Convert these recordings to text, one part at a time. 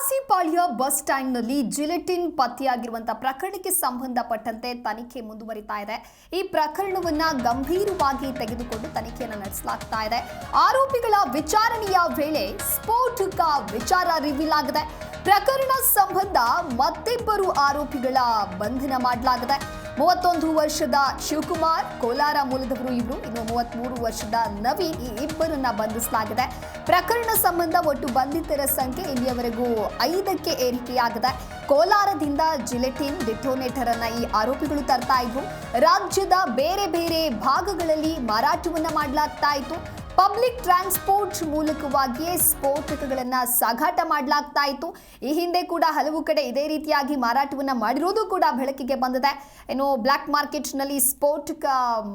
Kalasipalya bus ಸ್ಟ್ಯಾಂಡ್ನಲ್ಲಿ gelatine ಪತ್ತೆಯಾಗಿರುವಂತಹ ಪ್ರಕರಣಕ್ಕೆ ಸಂಬಂಧಪಟ್ಟಂತೆ ತನಿಖೆ ಮುಂದುವರಿತಾ ಇದೆ. ಈ ಪ್ರಕರಣವನ್ನ ಗಂಭೀರವಾಗಿ ತೆಗೆದುಕೊಂಡು ತನಿಖೆಯನ್ನು ನಡೆಸಲಾಗ್ತಾ ಇದೆ. ಆರೋಪಿಗಳ ವಿಚಾರಣೆಯ ವೇಳೆ ಸ್ಫೋಟಕ ವಿಚಾರ ರಿವೀಲ್ ಆಗಿದೆ. ಪ್ರಕರಣ ಸಂಬಂಧ ಮತ್ತಿಬ್ಬರು ಆರೋಪಿಗಳ ಬಂಧನ ಮಾಡಲಾಗಿದೆ. 31 ವರ್ಷದ ಶಿವಕುಮಾರ್ ಕೋಲಾರ ಮೂಲದವರು ಇವರು, ಇನ್ನು 33 ವರ್ಷದ ನವೀನ್, ಈ ಇಬ್ಬರನ್ನ ಬಂಧಿಸಲಾಗಿದೆ. ಪ್ರಕರಣ ಸಂಬಂಧ ಒಟ್ಟು ಬಂಧಿತರ ಸಂಖ್ಯೆ ಇಲ್ಲಿಯವರೆಗೂ 5ಕ್ಕೆ ಏರಿಕೆಯಾಗಿದೆ. ಕೋಲಾರದಿಂದ ಜಿಲೆಟಿನ್ ಡಿಟೋನೇಟರ್ ಅನ್ನ ಈ ಆರೋಪಿಗಳು ತರ್ತಾ ಇದ್ರು. ರಾಜ್ಯದ ಬೇರೆ ಬೇರೆ ಭಾಗಗಳಲ್ಲಿ ಮಾರಾಟವನ್ನ ಮಾಡಲಾಗ್ತಾ ಇತ್ತು. ಪಬ್ಲಿಕ್ ಟ್ರಾನ್ಸ್ಪೋರ್ಟ್ ಮೂಲಕವಾಗಿಯೇ ಸ್ಫೋಟಕಗಳನ್ನು ಸಾಗಾಟ ಮಾಡಲಾಗ್ತಾ ಇತ್ತು. ಈ ಹಿಂದೆ ಕೂಡ ಹಲವು ಕಡೆ ಇದೇ ರೀತಿಯಾಗಿ ಮಾರಾಟವನ್ನು ಮಾಡಿರೋದು ಕೂಡ ಬೆಳಕಿಗೆ ಬಂದಿದೆ. ಏನು ಬ್ಲ್ಯಾಕ್ ಮಾರ್ಕೆಟ್ನಲ್ಲಿ ಸ್ಫೋಟಕ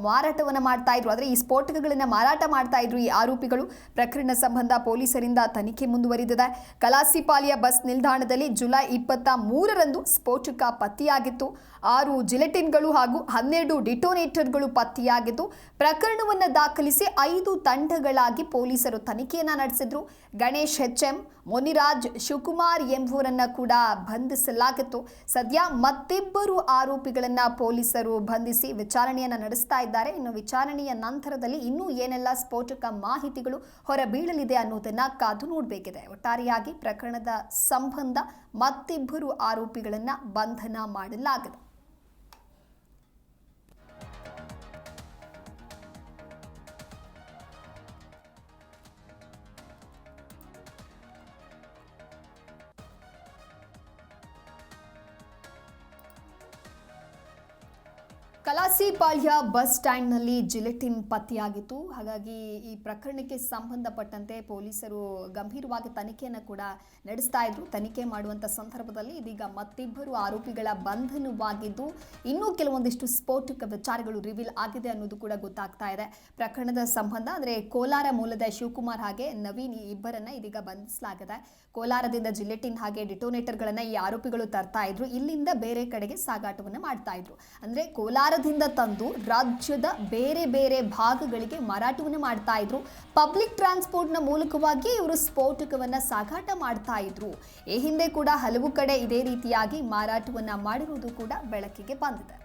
ಮಾರಾಟವನ್ನು ಮಾಡ್ತಾ ಇದ್ರು, ಆದರೆ ಈ ಸ್ಫೋಟಕಗಳನ್ನು ಮಾರಾಟ ಮಾಡ್ತಾ ಇದ್ರು ಈ ಆರೋಪಿಗಳು. ಪ್ರಕರಣ ಸಂಬಂಧ ಪೊಲೀಸರಿಂದ ತನಿಖೆ ಮುಂದುವರಿದಿದೆ. ಕಲಾಸಿಪಾಳ್ಯ ಬಸ್ ನಿಲ್ದಾಣದಲ್ಲಿ ಜುಲೈ 23ರಂದು ಸ್ಫೋಟಕ ಪತ್ತೆಯಾಗಿತ್ತು. 6 ಜಿಲೆಟಿನ್ಗಳು ಹಾಗೂ 12 ಡಿಟೋನೇಟರ್ಗಳು ಪತ್ತೆಯಾಗಿದ್ದು, ಪ್ರಕರಣವನ್ನು ದಾಖಲಿಸಿ 5 ತಂಡಗಳಾಗಿ ಪೊಲೀಸರು ತನಿಖೆಯನ್ನ ನಡೆಸಿದ್ರು. ಗಣೇಶ್ HM, ಮುನಿರಾಜ್, ಶಿವಕುಮಾರ್ ಎಂಬುವರನ್ನ ಕೂಡ ಬಂಧಿಸಲಾಗಿತ್ತು. ಸದ್ಯ ಮತ್ತಿಬ್ಬರು ಆರೋಪಿಗಳನ್ನ ಪೊಲೀಸರು ಬಂಧಿಸಿ ವಿಚಾರಣೆಯನ್ನ ನಡೆಸ್ತಾ ಇದ್ದಾರೆ. ಇನ್ನು ವಿಚಾರಣೆಯ ನಂತರದಲ್ಲಿ ಇನ್ನೂ ಏನೆಲ್ಲ ಸ್ಫೋಟಕ ಮಾಹಿತಿಗಳು ಹೊರಬೀಳಲಿದೆ ಅನ್ನೋದನ್ನ ಕಾದು ನೋಡಬೇಕಿದೆ. ಒಟ್ಟಾರೆಯಾಗಿ ಪ್ರಕರಣದ ಸಂಬಂಧ ಮತ್ತಿಬ್ಬರು ಆರೋಪಿಗಳನ್ನ ಬಂಧನ ಮಾಡಲಾಗಿದೆ. ಕಲಾಸಿಪಾಳ್ಯ ಬಸ್ ಸ್ಟ್ಯಾಂಡ್ನಲ್ಲಿ ಜಿಲೆಟಿನ್ ಪತ್ತೆಯಾಗಿತ್ತು. ಹಾಗಾಗಿ ಈ ಪ್ರಕರಣಕ್ಕೆ ಸಂಬಂಧಪಟ್ಟಂತೆ ಪೊಲೀಸರು ಗಂಭೀರವಾಗಿ ತನಿಖೆಯನ್ನು ಕೂಡ ನಡೆಸ್ತಾ ಇದ್ರು. ತನಿಖೆ ಮಾಡುವಂಥ ಸಂದರ್ಭದಲ್ಲಿ ಇದೀಗ ಮತ್ತಿಬ್ಬರು ಆರೋಪಿಗಳ ಬಂಧನವಾಗಿದ್ದು, ಇನ್ನೂ ಕೆಲವೊಂದಿಷ್ಟು ಸ್ಫೋಟಕ ವಿಚಾರಗಳು ರಿವೀಲ್ ಆಗಿದೆ ಅನ್ನೋದು ಕೂಡ ಗೊತ್ತಾಗ್ತಾ ಇದೆ. ಪ್ರಕರಣದ ಸಂಬಂಧ ಅಂದರೆ ಕೋಲಾರ ಮೂಲದ ಶಿವಕುಮಾರ್ ಹಾಗೆ ನವೀನ್, ಈ ಇಬ್ಬರನ್ನ ಇದೀಗ ಬಂಧಿಸಲಾಗಿದೆ. ಕೋಲಾರದಿಂದ ಜಿಲೆಟಿನ್ ಹಾಗೆ ಡಿಟೋನೇಟರ್ಗಳನ್ನು ಈ ಆರೋಪಿಗಳು ತರ್ತಾ ಇದ್ರು. ಇಲ್ಲಿಂದ ಬೇರೆ ಕಡೆಗೆ ಸಾಗಾಟವನ್ನು ಮಾಡ್ತಾ ಇದ್ರು. ಅಂದರೆ ಕೋಲಾರದಿಂದ ತಂದು ರಾಜ್ಯದ ಬೇರೆ ಬೇರೆ ಭಾಗಗಳಿಗೆ ಮಾರಾಟವನ್ನು ಮಾಡ್ತಾ ಇದ್ರು. ಪಬ್ಲಿಕ್ ಟ್ರಾನ್ಸ್ಪೋರ್ಟ್ನ ಮೂಲಕವಾಗಿ ಇವರು ಸ್ಫೋಟಕವನ್ನ ಸಾಗಾಟ ಮಾಡ್ತಾ ಇದ್ರು. ಈ ಹಿಂದೆ ಕೂಡ ಹಲವು ಕಡೆ ಇದೇ ರೀತಿಯಾಗಿ ಮಾರಾಟವನ್ನ ಮಾಡಿರುವುದು ಕೂಡ ಬೆಳಕಿಗೆ ಬಂದಿದೆ.